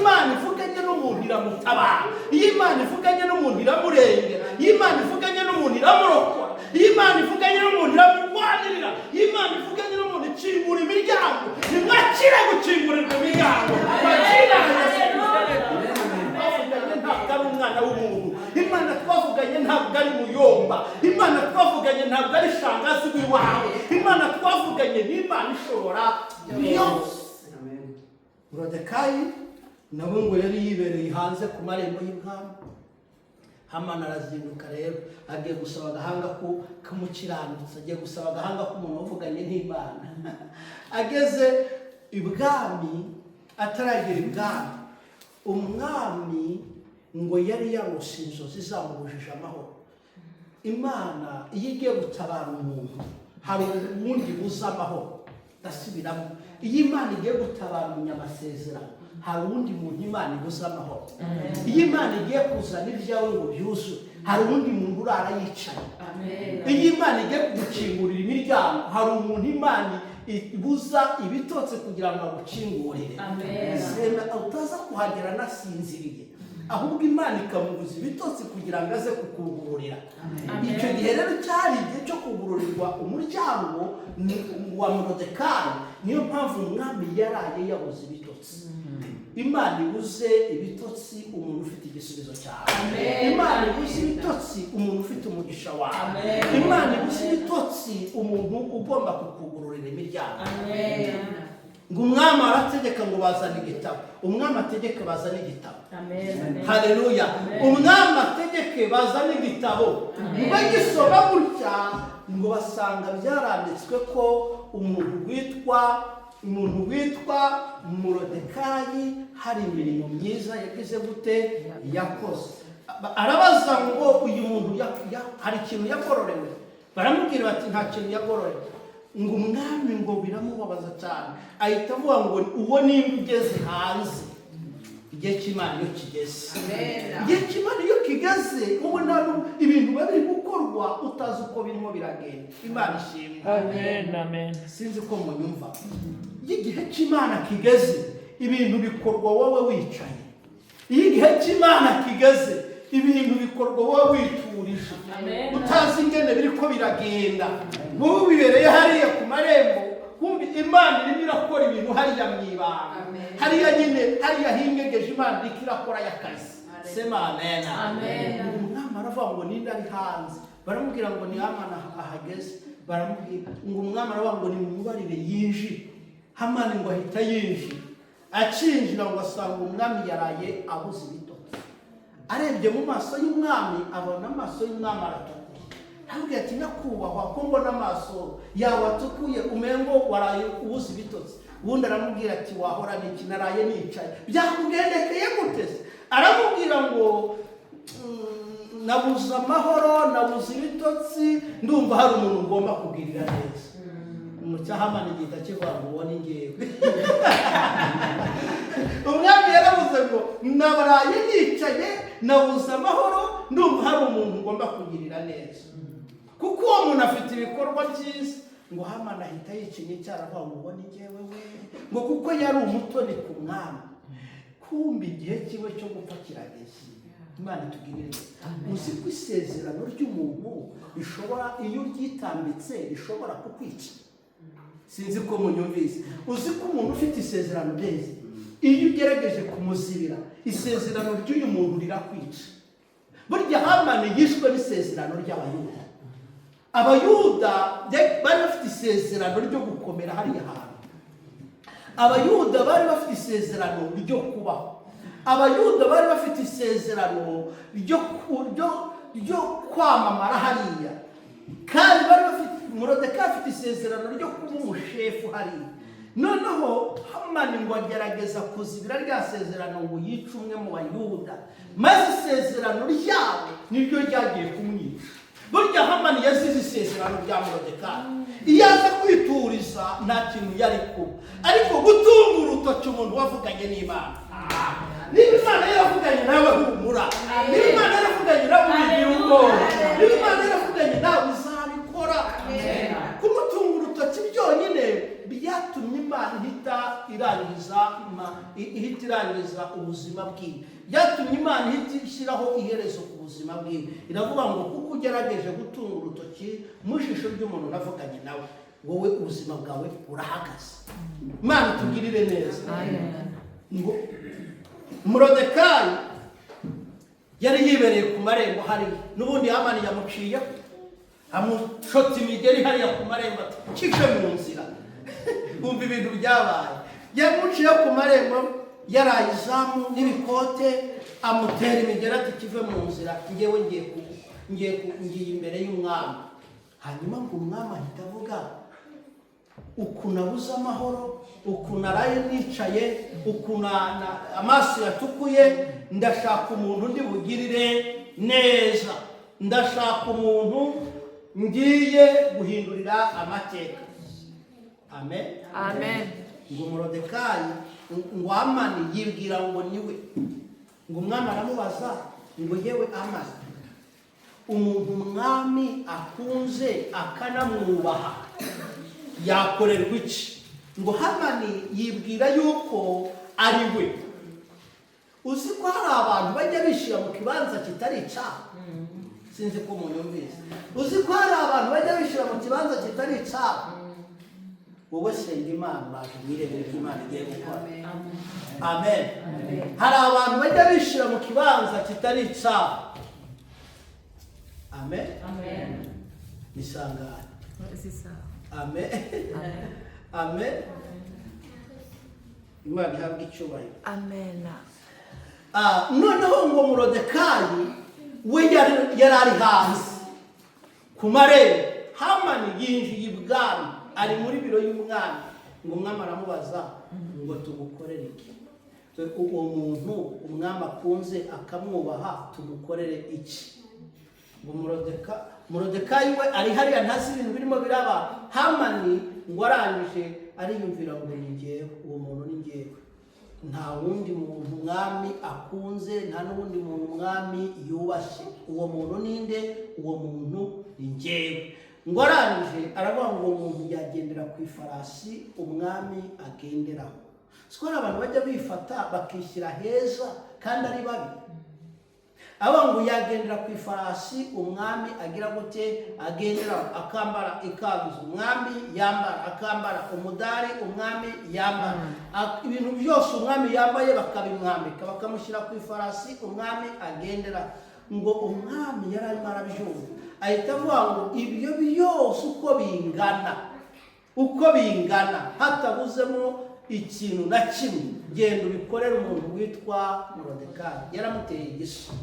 Imana ivuganye n'umuntu iramutabara, iyo Imana ivuganye n'umuntu iramurengera, iyo Imana ivuganye n'umuntu iramurokora, iyo Imana ivuganye n'umuntu iramurwanirira, iyo Imana ivuganye n'umuntu ikingura imiryango. Nimwakire gukingurirwa imiryango. Ntabwo ari umwana w'umuntu. Imana twavuganye ntabwo ari muyomba. Imana twavuganye ntabwo ari shangazi w'iwawe. Imana twavuganye ni Imana ishobora byose. Moridekayi nawe ngo yari yibereye hanze ku marembo y'ibwami. Hamani arazinduka rero agiye gusaba agahanga k'umukiranutsi, agiye gusaba agahanga k'umuntu wavuganye n'Imana. Ageze ibwami, ataragera ibwami, umwami ngo yari yarose inzozi zamubujije amahoro. Imana iyo igiye gutabara umuntu hari ubundi buza amahoro. Dasubiramo, iyo Imana igiye gutabara umunyamasezerano hari ubundi muntu Imana ibuza amahoro. Iyo Imana igiye kuzana ibyawe ngo byuzuye hari ubundi muntu urara yicaye. Iyo Imana igiye gukingurira imiryango hari umuntu Imana ibuza ibitotsi kugira ngo agukingurire. Utaza kuhagera nasinziriye, ahubwo Imana ikamubuza ibitotsi kugira ngo aze kukugururira. Icyo gihe rero cyari igihe cyo kugururirwa umuryango wa Moridekayi. Niyo mpamvu umwami yaraye yabuze ibitotsi. Imana ibuze ibitotsi umuntu ufite igisubizo cyawe. Imana ibuze ibitotsi umuntu ufite umugisha wawe. Imana ibuze ibitotsi umuntu ugomba kukugururira imiryango. Ngo umwami arategeka ngo bazane igitabo. Umwami ategeke bazane igitabo. Haleluya. Umwami ategeke bazane igitabo. Bagisoma gutya ngo basanga byaranditswe ko umuntu witwa Moridekayi hari imirimo myiza yagize gute yakoze. Arabaza ngo uyu muntu hari ikintu yagororewe. Baramubwira bati nta kintu yagororewe. Ngo umwami ngo biramubabaza cyane, ahita avuga ngo uwo nimba ugeze hanze. Igihe cy'Imana iyo kigeze, igihe cy'Imana iyo kigeze ubona ibintu bari gukorwa utazi uko birimo biragenda. Imana ishimwe. Amen. Sinzi ko munyumva. Igihe cy'Imana kigeze ibintu bikorwa wowe wicaye. Igihe cy'Imana kigeze ibintu bikorwa wowe witurije, utazi ingene biriko biragenda. Wowe bibereye hariya ku marembo, kumbi Imana irimo irakora ibintu hariya mwibanga. Hariya nyine hariya hingegeje Imana iriko irakora y'akazi. Sema amen. Umwami aravuga ngo ninde ari hanze. Baramubwira ngo ni Hamani ahageze. Baramubwira ngo umwami aravuga ngo nimumubarire yinjire. Hamani ngo ahita yinjira. Acinjira ngo asanga umwami yaraye abuze ibitotsi. Arebye mu maso y'umwami abona amaso y'umwami aratukuye. Ntabwo ati nyakubahwa ko mbona amaso yawe atukuye umengo waraye ubuze ibitotsi. Ubundi aramubwira ati wahora n'iki naraye nicaye. Byakugendekeye gute? Aramubwira ngo nabuze amahoro, nabuze ibitotsi, ndumva hari umuntu ugomba kugirira neza. Hamani gihita kivuga ngo ubone ngewe. Umwami yaravuze ngo nabaraye nicaye, nabuze amahoro, ndumva hari umuntu ugomba kugirira neza. Kuko uwo muntu afite ibikorwa byiza. Ngo Hamani ahita yicinye cyaravuga ngo ubone ngewe we. Ngo kuko yari umutoni ku mwami. Kumbi igihe kiwe cyo gupfa kirageze. Imana itugirire. Uzi ko isezerano ry'umuntu bishobora iyo ryitambitse rishobora kukwica. Sinzi ko munyumvise. Uzi ko umuntu ufite isezerano neza iyo ugerageje kumuzibira isezerano ry'uyu muntu rirakwica. Burya Hamani yishwe n'isezerano ry'Abayuda. Abayuda bari bafite isezerano ryo gukomera hariya hantu. Abayuda bari bafite isezerano ryo kubaho. Abayuda bari bafite isezerano ryo kwamamara hariya. Kandi bari bafite Moridekayi afite isezerano ryo kuba umushefu hariya. Noneho Hamani ngo agerageza kuzibira rya sezerano ngo yice umwe mu Bayuda, maze isezerano ryabo niryo ryagiye kumwica. Burya Hamani yazize isezerano rya Moridekayi. Iyo aza kwituriza nta kintu yari kuba, ariko gutunga urutoki umuntu wavuganye n'Imana. Niba Imana yaravuganye nawe humura. Niba Imana yaravuganye nawe wigira ubwoba. Niba Imana yaravuganye nawe uzabikora. Kumutunga urutoki byonyine byatumye Imana ihita ihita irangiriza ubuzima bwiwe, byatumye Imana ihita ishyiraho iherezo ku buzima bwiwe. Iravuga ngo kuko ugerageje gutunga urutoki mu jisho ry'umuntu navuganye nawe, wowe ubuzima bwawe burahagaze. Imana itugirire neza. Ngo Moridekayi yari yibereye ku marembo hariya, n'ubundi Hamani yamuciyeho, amushotse imigeri hariya ku marembo ati cishe mu nzira. Umva ibintu byabaye, yamuciyeho ku marembo yaraye izamu n'ibikote, amutera imigeri ati kive mu nzira, ngewe ngiye imbere y'umwami. Hanyuma ngo umwami ahita avuga, ukuntu abuze amahoro, ukuntu araye nicaye, ukuntu amaso yatukuye, ndashaka umuntu ndi bugirire neza, ndashaka umuntu ngiye guhindurira amateka. Amen. Amen. Ngo Moridekayi, ngo Hamani yibwira ngo niwe. Ngo umwami aramubaza ngo yewe Hamani, umuntu umwami akunze akanamwubaha yakorerwa iki? Ngo Hamani yibwira yuko ari we. Uzi ko hari abantu bajya bishira mu kibanza kitari icyaha? Sinzi ko umuntu yumvise. Uzi ko hari abantu bajya bishira mu kibanza kitari icyaha? Wowe senga Imana, uraje wirebere ko Imana igiye gukora. Amen. Hari abantu bajya bishira mu kibanza kitari icyaha. Amen. Nisangane. Amen. Amen. Imana ihabwe icyubahiro. Amen. Noneho ngo Moridekayi we yari ari hasi ku marembo, Hamani yinjiye ibwami, ari muri biro y'umwami. Ngo umwami aramubaza ngo tumukorere iki? Uwo muntu umwami akunze akamwubaha tumukorere iki? Ngo Moridekayi we ari hariya ntazi ibintu birimo biraba. Hamani ngo arangije ariyumvira ngo ni njyewe, uwo muntu ni njyewe, nta wundi muntu umwami akunze, nta n'ubundi muntu umwami yubashye. Uwo muntu ninde? Uwo muntu ni njyewe. Ngo arangije aravuga ngo uwo muntu yagendera ku ifarasi umwami agenderaho. Siko abantu bajya bifata bakishyira heza kandi ari babi. Aba ngo yagendera ku ifarasi umwami agira gute agenderaho, akambara ikanzu umwami yambara, akambara umudari umwami yambara, ibintu byose umwami yambaye bakabimwambika, bakamushyira ku ifarasi umwami agenderaho. Ngo umwami yari arimo arabyumva, ahita avuga ngo ibyo byose uko bingana hatabuzemo ikintu na kimwe, genda ubikorera umuntu witwa Moridekayi. Yaramuteye igisu.